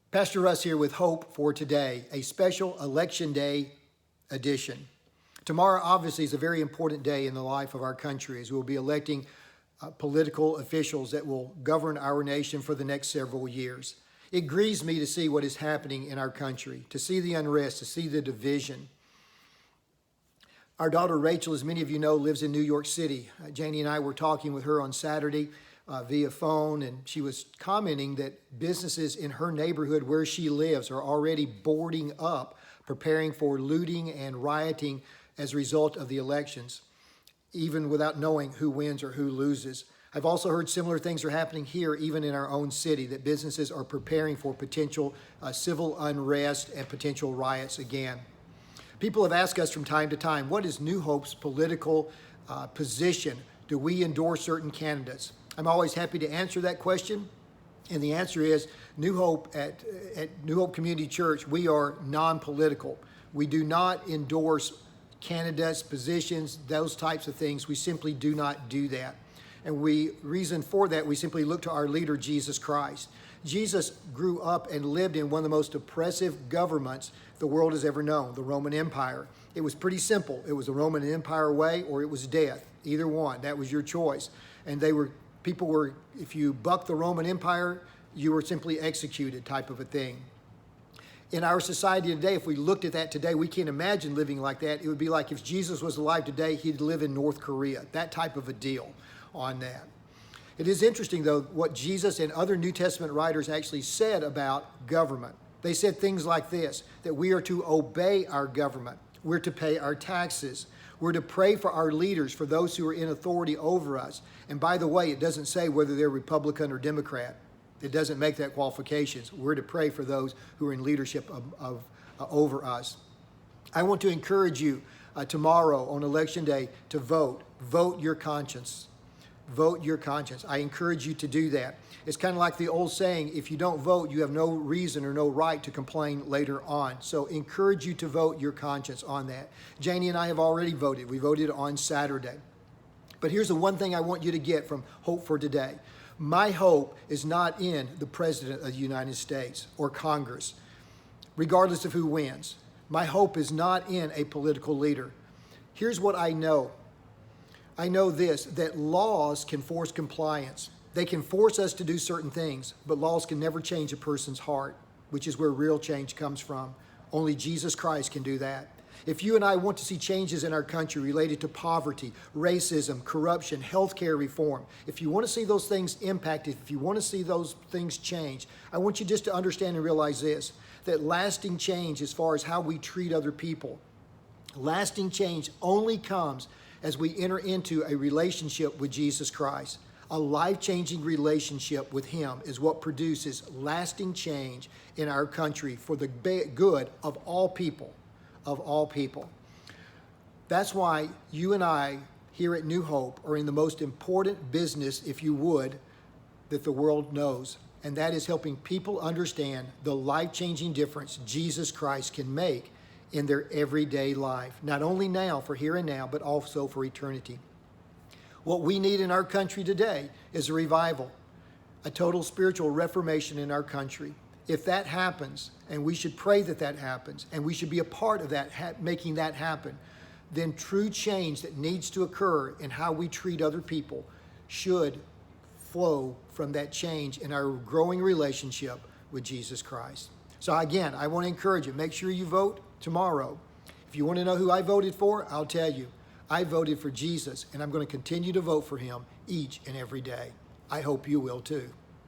Pastor Russ here with Hope for Today, a special Election Day edition. Tomorrow obviously is a very important day in the life of our country as we'll be electing political officials that will govern our nation for the next several years. It grieves me to see what is happening in our country, to see the unrest, to see the division. Our daughter Rachel, as many of you know, lives in New York City. Janie and I were talking with her on Saturday via phone, and she was commenting that businesses in her neighborhood where she lives are already boarding up, preparing for looting and rioting as a result of the elections, even without knowing who wins or who loses. I've also heard similar things are happening here, even in our own city, that businesses are preparing for potential civil unrest and potential riots again. People have asked us from time to time, what is New Hope's political position? Do we endorse certain candidates? I'm always happy to answer that question. And the answer is New Hope at New Hope Community Church, we are non-political. We do not endorse candidates, positions, those types of things. We simply do not do that. And reason for that, we simply look to our leader, Jesus Christ. Jesus grew up and lived in one of the most oppressive governments the world has ever known, the Roman Empire. It was pretty simple. It was the Roman Empire way or it was death. Either one. That was your choice. And people were, if you bucked the Roman Empire, you were simply executed type of a thing. In our society today, if we looked at that today, we can't imagine living like that. It would be like if Jesus was alive today, he'd live in North Korea. That type of a deal on that. It is interesting, though, what Jesus and other New Testament writers actually said about government. They said things like this, that we are to obey our government. We're to pay our taxes. We're to pray for our leaders, for those who are in authority over us. And by the way, it doesn't say whether they're Republican or Democrat. It doesn't make that qualifications. We're to pray for those who are in leadership over us. I want to encourage you tomorrow on Election Day to vote. Vote your conscience. Vote your conscience. I encourage you to do that. It's kind of like the old saying, if you don't vote, you have no reason or no right to complain later on. So encourage you to vote your conscience on that. Janie and I have already voted. We voted on Saturday. But here's the one thing I want you to get from Hope for Today. My hope is not in the President of the United States or Congress, regardless of who wins. My hope is not in a political leader. Here's what I know. I know this, that laws can force compliance. They can force us to do certain things, but laws can never change a person's heart, which is where real change comes from. Only Jesus Christ can do that. If you and I want to see changes in our country related to poverty, racism, corruption, healthcare reform, if you want to see those things impacted, if you want to see those things change, I want you just to understand and realize this, that lasting change as far as how we treat other people, lasting change only comes as we enter into a relationship with Jesus Christ. A life-changing relationship with him is what produces lasting change in our country for the good of all people, of all people. That's why you and I here at New Hope are in the most important business, if you would, that the world knows, and that is helping people understand the life-changing difference Jesus Christ can make in their everyday life, not only now for here and now, but also for eternity. What we need in our country today is a revival, a total spiritual reformation in our country. If that happens, and we should pray that that happens, and we should be a part of that, making that happen, then true change that needs to occur in how we treat other people should flow from that change in our growing relationship with Jesus Christ. So again, I want to encourage you, make sure you vote tomorrow. If you want to know who I voted for, I'll tell you. I voted for Jesus, and I'm going to continue to vote for him each and every day. I hope you will too.